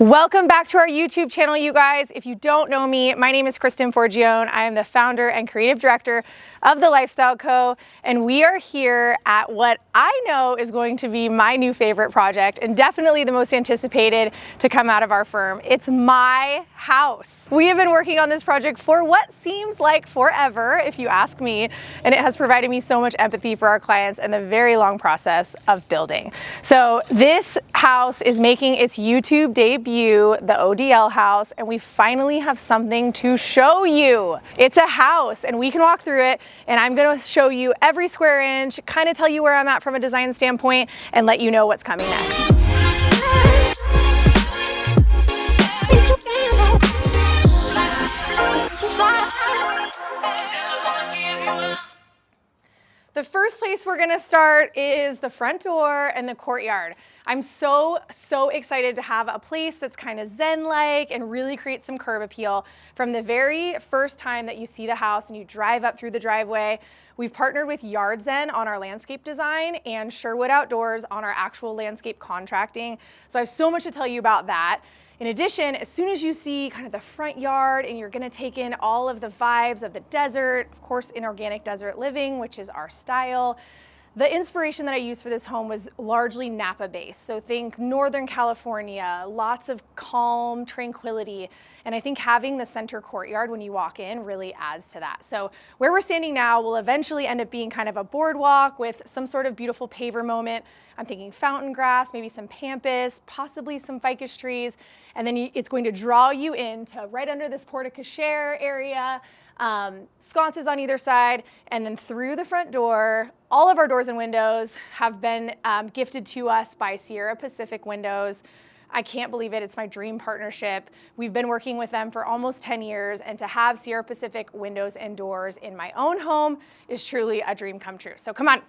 Welcome back to our YouTube channel, you guys. If you don't know me, my name is Kristen Forgione. I am the founder and creative director of The Lifestyle Co. And we are here at what I know is going to be my new favorite project and definitely the most anticipated to come out of our firm. It's my house. We have been working on this project for what seems like forever, if you ask me, and it has provided me so much empathy for our clients and the very long process of building. So this house is making its YouTube debut, the ODL house, and we finally have something to show you. It's a house and we can walk through it, and I'm going to show you every square inch, kind of tell you where I'm at from a design standpoint, and let you know what's coming next. The first place we're gonna start is the front door and the courtyard. I'm so excited to have a place that's kind of zen-like and really create some curb appeal. From the very first time that you see the house and you drive up through the driveway, we've partnered with Yard Zen on our landscape design and Sherwood Outdoors on our actual landscape contracting. So I have so much to tell you about that. In addition, as soon as you see kind of the front yard and you're gonna take in all of the vibes of the desert, of course, in organic desert living, which is our style, the inspiration that I used for this home was largely Napa based. So think Northern California, lots of calm, tranquility. And I think having the center courtyard when you walk in really adds to that. So where we're standing now will eventually end up being kind of a boardwalk with some sort of beautiful paver moment. I'm thinking fountain grass, maybe some pampas, possibly some ficus trees. And then it's going to draw you into right under this porte-cochere area, sconces on either side, and then through the front door. All of our doors and windows have been gifted to us by Sierra Pacific Windows. I can't believe it. It's my dream partnership. We've been working with them for almost 10 years, and to have Sierra Pacific windows and doors in my own home is truly a dream come true. So come on.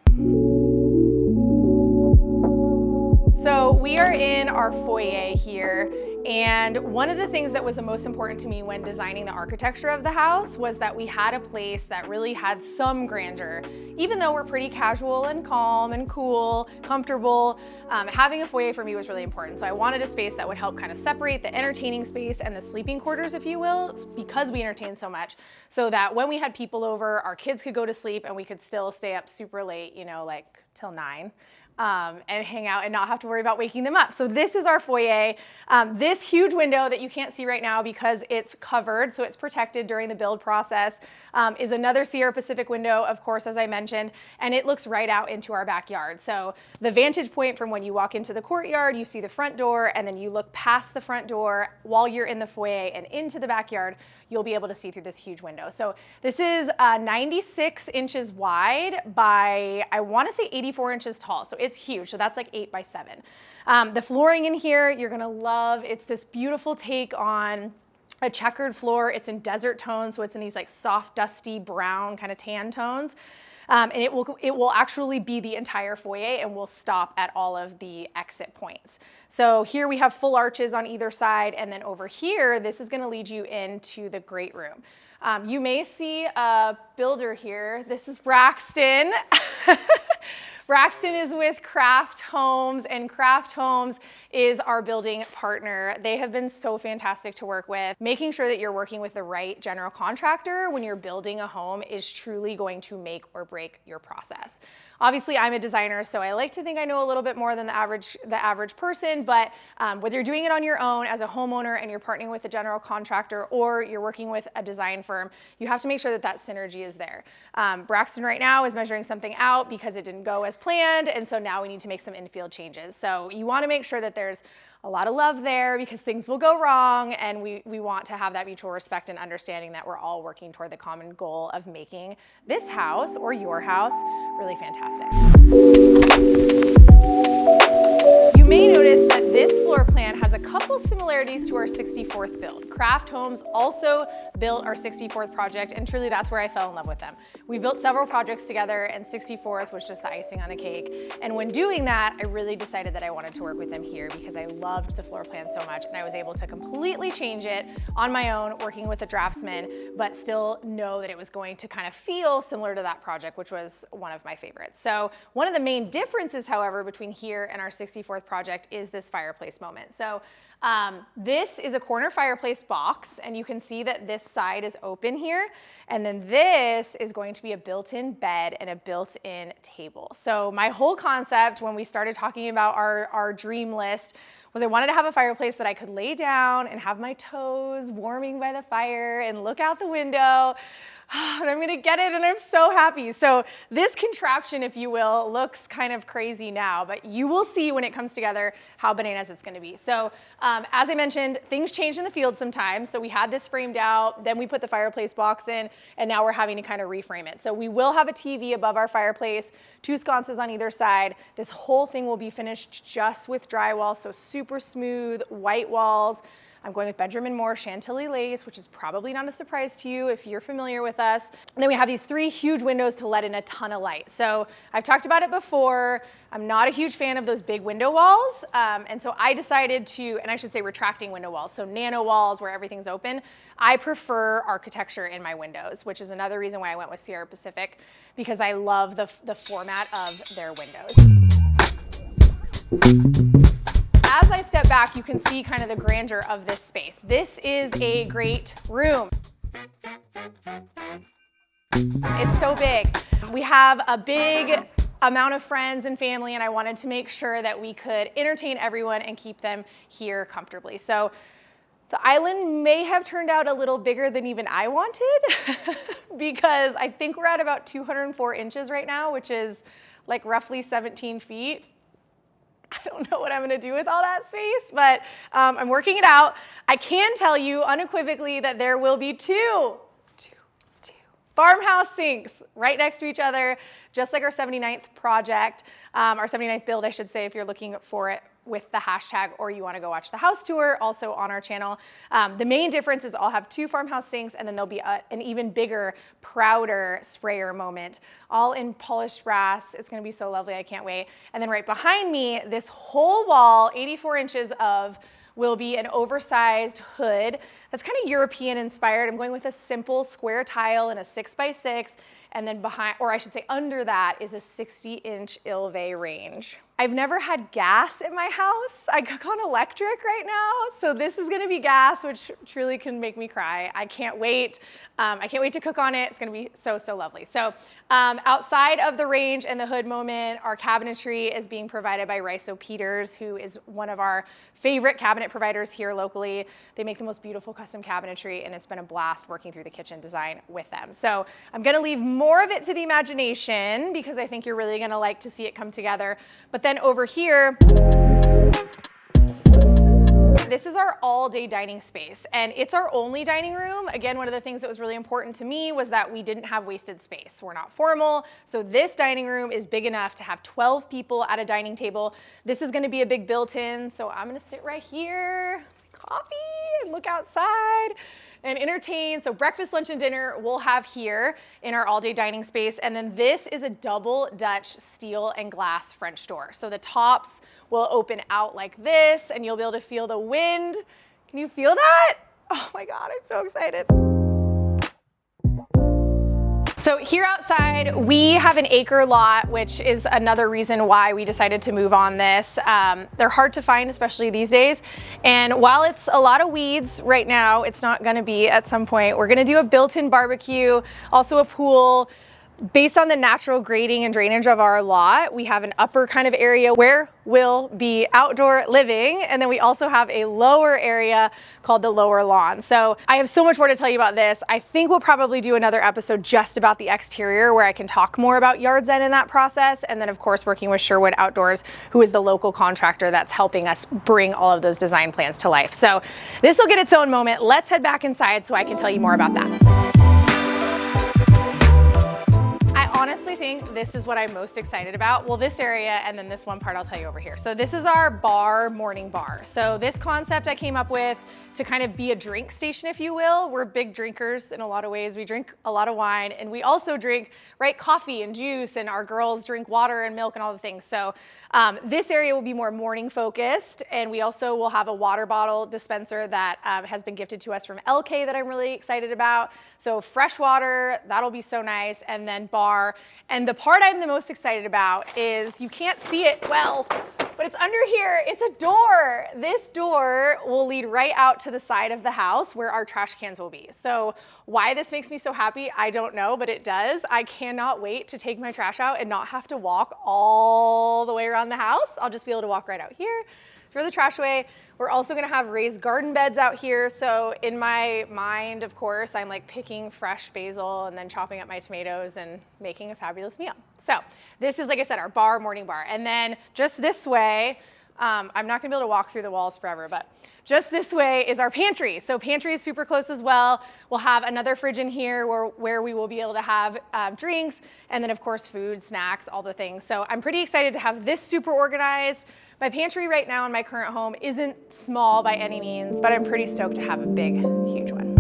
So we are in our foyer here, and one of the things that was the most important to me when designing the architecture of the house was that we had a place that really had some grandeur. Even though we're pretty casual and calm and cool, comfortable, having a foyer for me was really important. So I wanted a space that would help kind of separate the entertaining space and the sleeping quarters, if you will, because we entertain so much, so that when we had people over, our kids could go to sleep and we could still stay up super late, you know, like till 9. And hang out and not have to worry about waking them up. So this is our foyer. This huge window that you can't see right now because it's covered, so it's protected during the build process, is another Sierra Pacific window, of course, as I mentioned, and it looks right out into our backyard. So the vantage point from when you walk into the courtyard, you see the front door, and then you look past the front door while you're in the foyer and into the backyard, you'll be able to see through this huge window. So this is 96 inches wide by, I wanna say 84 inches tall. So it's huge, so that's like 8 by 7. The flooring in here, you're gonna love. It's this beautiful take on a checkered floor. It's in desert tones, so it's in these like soft, dusty, brown, kind of tan tones. And it will actually be the entire foyer and will stop at all of the exit points. So here we have full arches on either side, and then over here, this is gonna lead you into the great room. You may see a builder here. This is Braxton. Braxton is with Craft Homes, and Craft Homes is our building partner. They have been so fantastic to work with. Making sure that you're working with the right general contractor when you're building a home is truly going to make or break your process. Obviously, I'm a designer, so I like to think I know a little bit more than the average person, but whether you're doing it on your own as a homeowner and you're partnering with a general contractor or you're working with a design firm, you have to make sure that that synergy is there. Braxton right now is measuring something out because it didn't go as planned, and so now we need to make some infield changes. So you wanna make sure that there's a lot of love there because things will go wrong, and we want to have that mutual respect and understanding that we're all working toward the common goal of making this house or your house really fantastic. You may notice that this floor plan has a couple similarities to our 64th build. Craft Homes also built our 64th project, and truly that's where I fell in love with them. We built several projects together, and 64th was just the icing on the cake. And when doing that, I really decided that I wanted to work with them here because I loved the floor plan so much, and I was able to completely change it on my own, working with a draftsman, but still know that it was going to kind of feel similar to that project, which was one of my favorites. So one of the main differences, however, between here and our 64th project project is this fireplace moment. So this is a corner fireplace box, and you can see that this side is open here. And then this is going to be a built-in bed and a built-in table. So my whole concept when we started talking about our dream list was I wanted to have a fireplace that I could lay down and have my toes warming by the fire and look out the window. And I'm gonna get it and I'm so happy. So this contraption, if you will, looks kind of crazy now, but you will see when it comes together how bananas it's gonna be. So as I mentioned, things change in the field sometimes. So we had this framed out, then we put the fireplace box in, and now we're having to kind of reframe it. So we will have a TV above our fireplace, 2 sconces on either side. This whole thing will be finished just with drywall, so super smooth, white walls. I'm going with Benjamin Moore Chantilly lace, which is probably not a surprise to you if you're familiar with us. And then we have these 3 huge windows to let in a ton of light. So I've talked about it before. I'm not a huge fan of those big window walls. And so I decided to, and I should say retracting window walls, so nano walls where everything's open. I prefer architecture in my windows, which is another reason why I went with Sierra Pacific, because I love the format of their windows. As I step back, you can see kind of the grandeur of this space. This is a great room. It's so big. We have a big amount of friends and family, and I wanted to make sure that we could entertain everyone and keep them here comfortably. So the island may have turned out a little bigger than even I wanted because I think we're at about 204 inches right now, which is like roughly 17 feet. I don't know what I'm gonna do with all that space, but I'm working it out. I can tell you unequivocally that there will be two farmhouse sinks right next to each other, just like our 79th project, our 79th build, I should say, if you're looking for it with the hashtag, or you want to go watch the house tour, also on our channel. The main difference is I'll have 2 farmhouse sinks, and then there'll be an even bigger, prouder sprayer moment, all in polished brass. It's going to be so lovely. I can't wait. And then right behind me, this whole wall, 84 inches of, will be an oversized hood that's kind of European inspired. I'm going with a simple square tile and a 6x6, and then behind, or I should say under that, is a 60-inch Ilve range. I've never had gas in my house. I cook on electric right now, so this is gonna be gas, which truly can make me cry. I can't wait. I can't wait to cook on it. It's gonna be so, so lovely. So outside of the range and the hood moment, our cabinetry is being provided by Riso Peters, who is one of our favorite cabinet providers here locally. They make the most beautiful custom cabinetry, and it's been a blast working through the kitchen design with them. So I'm gonna leave more of it to the imagination because I think you're really gonna like to see it come together. But then over here, this is our all-day dining space, and it's our only dining room. Again, one of the things that was really important to me was that we didn't have wasted space. We're not formal, so this dining room is big enough to have 12 people at a dining table. This is gonna be a big built-in, so I'm gonna sit right here, coffee, and look outside and entertain. So breakfast, lunch, and dinner we'll have here in our all-day dining space. And then this is a double Dutch steel and glass French door. So the tops will open out like this, and you'll be able to feel the wind. Can you feel that? Oh my God, I'm so excited. So here outside, we have an acre lot, which is another reason why we decided to move on this. They're hard to find, especially these days. And while it's a lot of weeds right now, it's not gonna be at some point. We're gonna do a built-in barbecue, also a pool. Based on the natural grading and drainage of our lot, we have an upper kind of area where will be outdoor living. And then we also have a lower area called the lower lawn. So I have so much more to tell you about this. I think we'll probably do another episode just about the exterior where I can talk more about Yard's End in that process. And then of course, working with Sherwood Outdoors, who is the local contractor that's helping us bring all of those design plans to life. So this will get its own moment. Let's head back inside so I can tell you more about that. Honestly think this is what I'm most excited about. Well, this area and then this one part I'll tell you over here. So this is our bar, morning bar. So this concept I came up with to kind of be a drink station, if you will. We're big drinkers in a lot of ways. We drink a lot of wine, and we also drink, right, coffee and juice, and our girls drink water and milk and all the things. So this area will be more morning focused, and we also will have a water bottle dispenser that has been gifted to us from LK that I'm really excited about. So fresh water, that'll be so nice, and then bar. door. And the part I'm the most excited about is, you can't see it well, but it's under here. It's a door. This door will lead right out to the side of the house where our trash cans will be. So why this makes me so happy, I don't know, but it does. I cannot wait to take my trash out and not have to walk all the way around the house. I'll just be able to walk right out here, throw the trash away. We're also gonna have raised garden beds out here. So in my mind, of course, I'm like picking fresh basil and then chopping up my tomatoes and making a fabulous meal. So this is, like I said, our bar, morning bar. And then just this way, I'm not gonna be able to walk through the walls forever, but just this way is our pantry. So pantry is super close as well. We'll have another fridge in here where we will be able to have drinks, and then of course food, snacks, all the things. So I'm pretty excited to have this super organized. My pantry right now in my current home isn't small by any means, but I'm pretty stoked to have a big, huge one.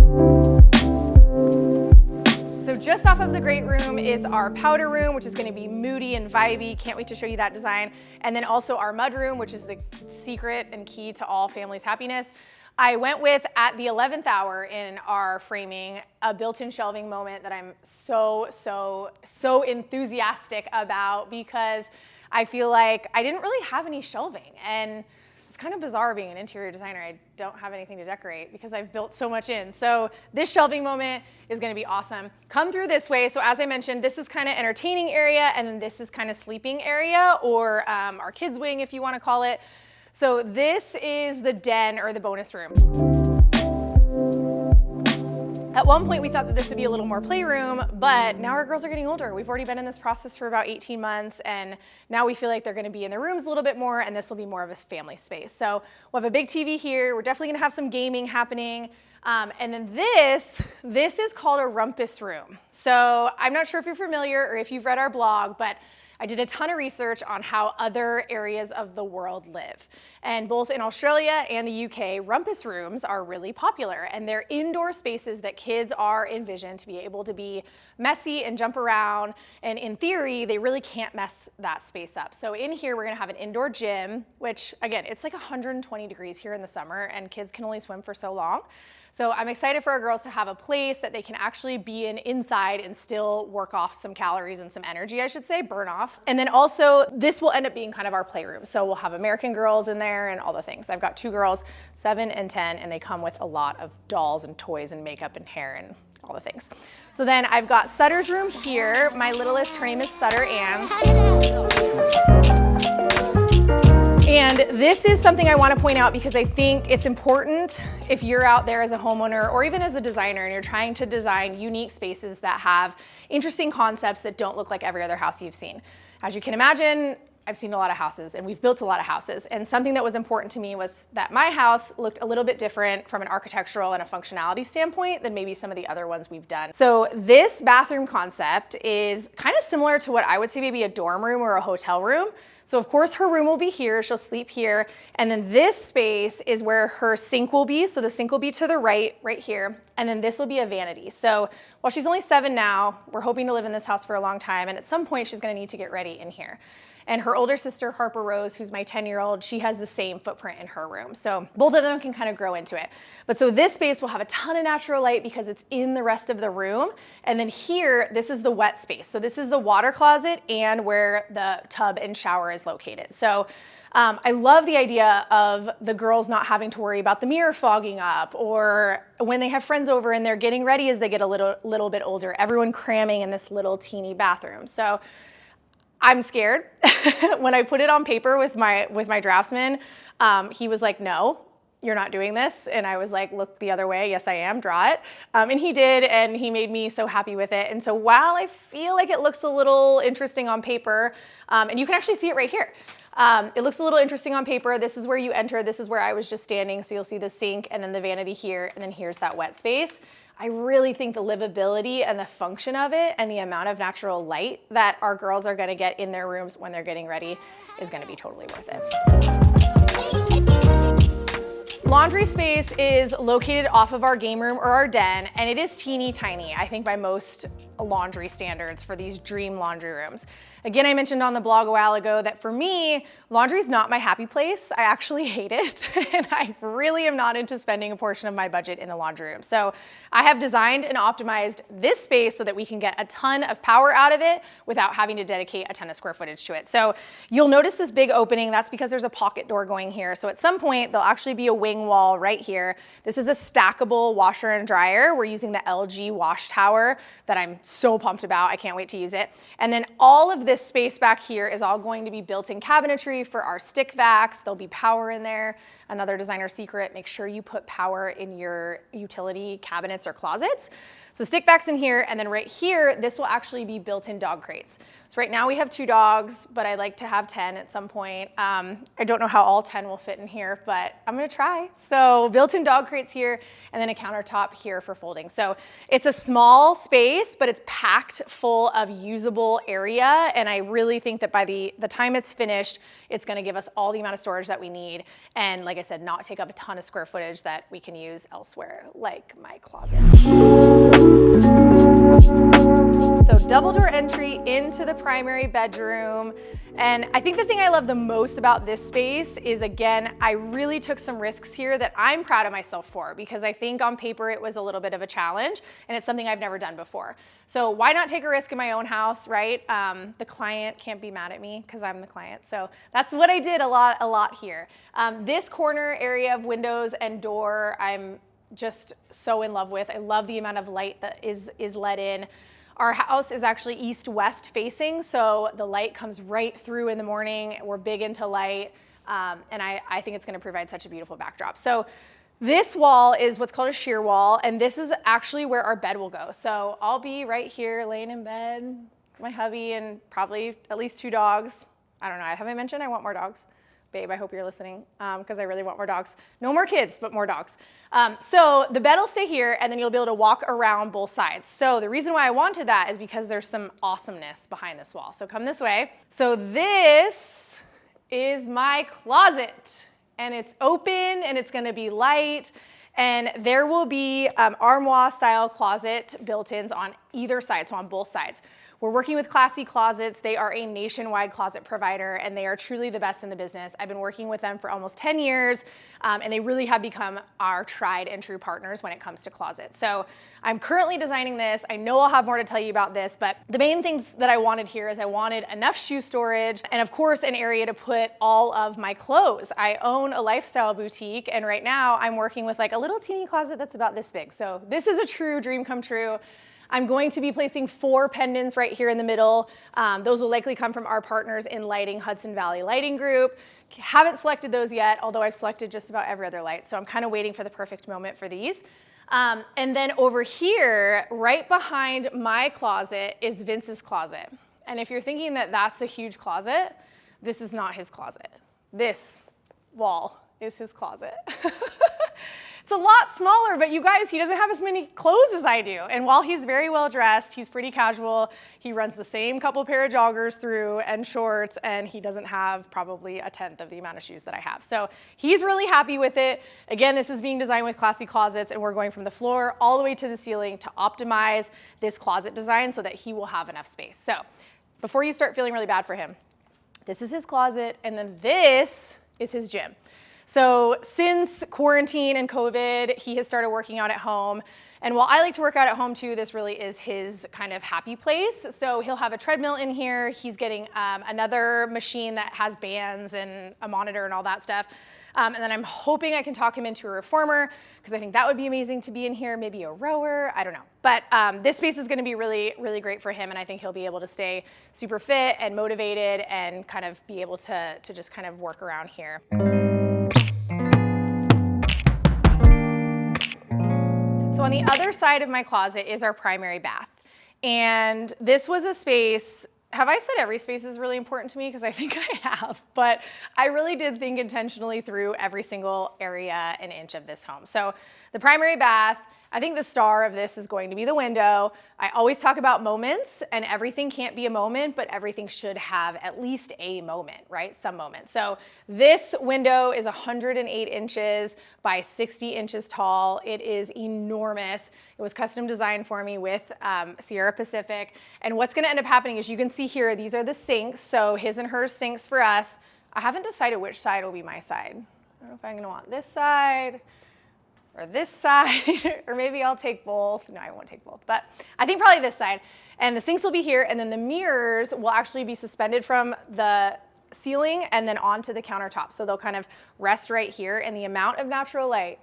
So just off of the great room is our powder room, which is gonna be moody and vibey. Can't wait to show you that design. And then also our mud room, which is the secret and key to all families' happiness. I went with, at the 11th hour in our framing, a built-in shelving moment that I'm so enthusiastic about, because I feel like I didn't really have any shelving. And it's kind of bizarre being an interior designer. I don't have anything to decorate because I've built so much in. So this shelving moment is gonna be awesome. Come through this way. So as I mentioned, this is kind of entertaining area, and then this is kind of sleeping area, or our kids' wing, if you wanna call it. So this is the den, or the bonus room. At one point we thought that this would be a little more playroom, but now our girls are getting older. We've already been in this process for about 18 months, and now we feel like they're gonna be in their rooms a little bit more, and this will be more of a family space. So we'll have a big TV here. We're definitely gonna have some gaming happening. And then this is called a rumpus room. So I'm not sure if you're familiar or if you've read our blog, but I did a ton of research on how other areas of the world live. And both in Australia and the UK, rumpus rooms are really popular, and they're indoor spaces that kids are envisioned to be able to be messy and jump around. And in theory, they really can't mess that space up. So in here, we're gonna have an indoor gym, which again, it's like 120 degrees here in the summer, and kids can only swim for so long. So I'm excited for our girls to have a place that they can actually be in inside and still work off some calories and some energy, I should say, burn off. And then also, this will end up being kind of our playroom. So we'll have American Girls in there and all the things. I've got 2 girls, 7 and 10, and they come with a lot of dolls and toys and makeup and hair and all the things. So then I've got Sutter's room here. My littlest, her name is Sutter Ann. And this is something I want to point out because I think it's important if you're out there as a homeowner or even as a designer and you're trying to design unique spaces that have interesting concepts that don't look like every other house you've seen. As you can imagine, I've seen a lot of houses and we've built a lot of houses, and something that was important to me was that my house looked a little bit different from an architectural and a functionality standpoint than maybe some of the other ones we've done. So this bathroom concept is kind of similar to what I would say maybe a dorm room or a hotel room. So of course her room will be here, she'll sleep here, and then this space is where her sink will be. So the sink will be to the right here, and then this will be a vanity. So while she's only 7 now, we're hoping to live in this house for a long time, and at some point she's gonna need to get ready in here. And her older sister, Harper Rose, who's my 10-year-old, she has the same footprint in her room. So both of them can kind of grow into it. But so this space will have a ton of natural light because it's in the rest of the room. And then here, this is the wet space. So this is the water closet and where the tub and shower is located. So I love the idea of the girls not having to worry about the mirror fogging up, or when they have friends over and they're getting ready as they get a little bit older, everyone cramming in this little teeny bathroom. So I'm scared. When I put it on paper with my draftsman, he was like, no, you're not doing this. And I was like, look the other way. Yes, I am, draw it. And he did, and he made me so happy with it. And so while I feel like it looks a little interesting on paper, and you can actually see it right here. It looks a little interesting on paper. This is where you enter. This is where I was just standing. So you'll see the sink and then the vanity here, and then here's that wet space. I really think the livability and the function of it and the amount of natural light that our girls are gonna get in their rooms when they're getting ready is gonna be totally worth it. Laundry space is located off of our game room or our den, and it is teeny tiny, I think by most laundry standards for these dream laundry rooms. Again, I mentioned on the blog a while ago that for me, laundry is not my happy place. I actually hate it, and I really am not into spending a portion of my budget in the laundry room. So I have designed and optimized this space so that we can get a ton of power out of it without having to dedicate a ton of square footage to it. So you'll notice this big opening. That's because there's a pocket door going here. So at some point, there'll actually be a wing wall right here. This is a stackable washer and dryer. We're using the LG wash tower that I'm so pumped about. I can't wait to use it. And then all of this space back here is all going to be built-in cabinetry for our stick vacs. There'll be power in there. Another designer secret, make sure you put power in your utility cabinets or closets. So stick vacs in here, and then right here, this will actually be built-in dog crates. So right now we have 2 dogs, but I'd like to have 10 at some point. I don't know how all 10 will fit in here, but I'm gonna try. So built-in dog crates here, and then a countertop here for folding. So it's a small space, but it's packed full of usable area, and I really think that by the time it's finished, it's gonna give us all the amount of storage that we need, and like I said, not take up a ton of square footage that we can use elsewhere, like my closet. So double door entry into the primary bedroom. And I think the thing I love the most about this space is, again, I really took some risks here that I'm proud of myself for, because I think on paper it was a little bit of a challenge, and it's something I've never done before. So why not take a risk in my own house, right? The client can't be mad at me because I'm the client. So that's what I did a lot here. This corner area of windows and door, I'm just so in love with. I love the amount of light that is let in. Our house is actually east-west facing, so the light comes right through in the morning. We're big into light, and I think it's gonna provide such a beautiful backdrop. So this wall is what's called a sheer wall, and this is actually where our bed will go. So I'll be right here laying in bed, my hubby, and probably at least 2 dogs. I don't know, have I mentioned I want more dogs? Babe, I hope you're listening, because I really want more dogs. No more kids, but more dogs. So the bed will stay here, and then you'll be able to walk around both sides. So the reason why I wanted that is because there's some awesomeness behind this wall. So come this way. So this is my closet, and it's open, and it's gonna be light, and there will be armoire style closet built-ins on either side, so on both sides. We're working with Classy Closets. They are a nationwide closet provider, and they are truly the best in the business. I've been working with them for almost 10 years, and they really have become our tried and true partners when it comes to closets. So I'm currently designing this. I know I'll have more to tell you about this, but the main things that I wanted here is I wanted enough shoe storage, and of course, an area to put all of my clothes. I own a lifestyle boutique, and right now I'm working with like a little teeny closet that's about this big. So this is a true dream come true. I'm going to be placing 4 pendants right here in the middle. Those will likely come from our partners in lighting, Hudson Valley Lighting Group. Haven't selected those yet, although I've selected just about every other light. So I'm kind of waiting for the perfect moment for these. And then over here, right behind my closet is Vince's closet. And if you're thinking that that's a huge closet, this is not his closet. This wall is his closet. It's a lot smaller, but you guys, he doesn't have as many clothes as I do. And while he's very well dressed, he's pretty casual. He runs the same couple pair of joggers through and shorts, and he doesn't have probably a 10th of the amount of shoes that I have. So he's really happy with it. Again, this is being designed with Classy Closets, and we're going from the floor all the way to the ceiling to optimize this closet design so that he will have enough space. So before you start feeling really bad for him, this is his closet, and then this is his gym. So since quarantine and COVID, he has started working out at home. And while I like to work out at home too, this really is his kind of happy place. So he'll have a treadmill in here. He's getting another machine that has bands and a monitor and all that stuff. And then I'm hoping I can talk him into a reformer, because I think that would be amazing to be in here, maybe a rower, I don't know. But this space is gonna be really, really great for him, and I think he'll be able to stay super fit and motivated and kind of be able to just kind of work around here. So on the other side of my closet is our primary bath. And this was a space, have I said every space is really important to me? Because I think I have, but I really did think intentionally through every single area and inch of this home. So the primary bath, I think the star of this is going to be the window. I always talk about moments, and everything can't be a moment, but everything should have at least a moment, right? Some moment. So this window is 108 inches by 60 inches tall. It is enormous. It was custom designed for me with Sierra Pacific. And what's gonna end up happening is you can see here, these are the sinks. So his and her sinks for us. I haven't decided which side will be my side. I don't know if I'm gonna want this side or this side, or maybe I'll take both. No, I won't take both, but I think probably this side. And the sinks will be here, and then the mirrors will actually be suspended from the ceiling and then onto the countertop. So they'll kind of rest right here, and the amount of natural light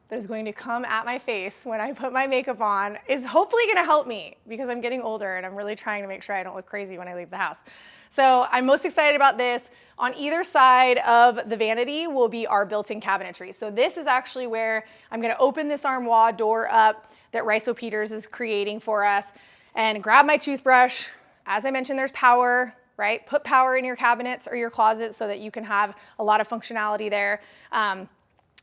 that is going to come at my face when I put my makeup on is hopefully gonna help me, because I'm getting older and I'm really trying to make sure I don't look crazy when I leave the house. So I'm most excited about this. On either side of the vanity will be our built-in cabinetry. So this is actually where I'm gonna open this armoire door up that Riso Peters is creating for us and grab my toothbrush. As I mentioned, there's power, right? Put power in your cabinets or your closets so that you can have a lot of functionality there.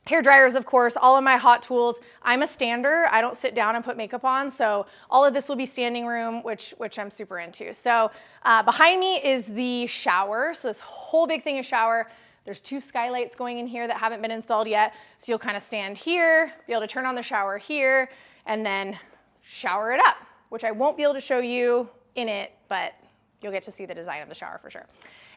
Hair dryers, of course, all of my hot tools. I'm a stander. I don't sit down and put makeup on, so all of this will be standing room, which I'm super into. So behind me is the shower. So this whole big thing is shower. There's 2 skylights going in here that haven't been installed yet. So you'll kind of stand here, be able to turn on the shower here, and then shower it up, which I won't be able to show you in it, but you'll get to see the design of the shower for sure.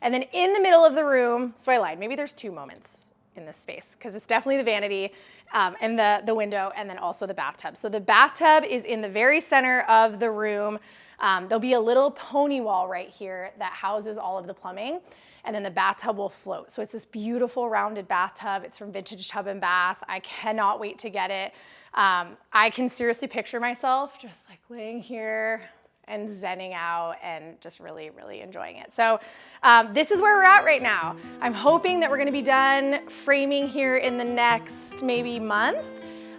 And then in the middle of the room, so I lied, maybe there's 2 moments in this space, because it's definitely the vanity and the window, and then also the bathtub. So the bathtub is in the very center of the room. There'll be a little pony wall right here that houses all of the plumbing, and then the bathtub will float. So it's this beautiful rounded bathtub. It's from Vintage Tub and Bath. I cannot wait to get it. I can seriously picture myself just like laying here and zenning out and just really, really enjoying it. So this is where we're at right now. I'm hoping that we're gonna be done framing here in the next maybe month.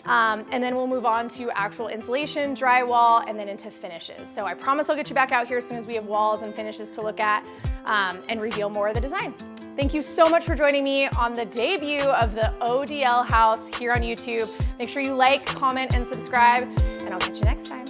And then we'll move on to actual insulation, drywall, and then into finishes. So I promise I'll get you back out here as soon as we have walls and finishes to look at and reveal more of the design. Thank you so much for joining me on the debut of the ODL house here on YouTube. Make sure you like, comment, and subscribe, and I'll catch you next time.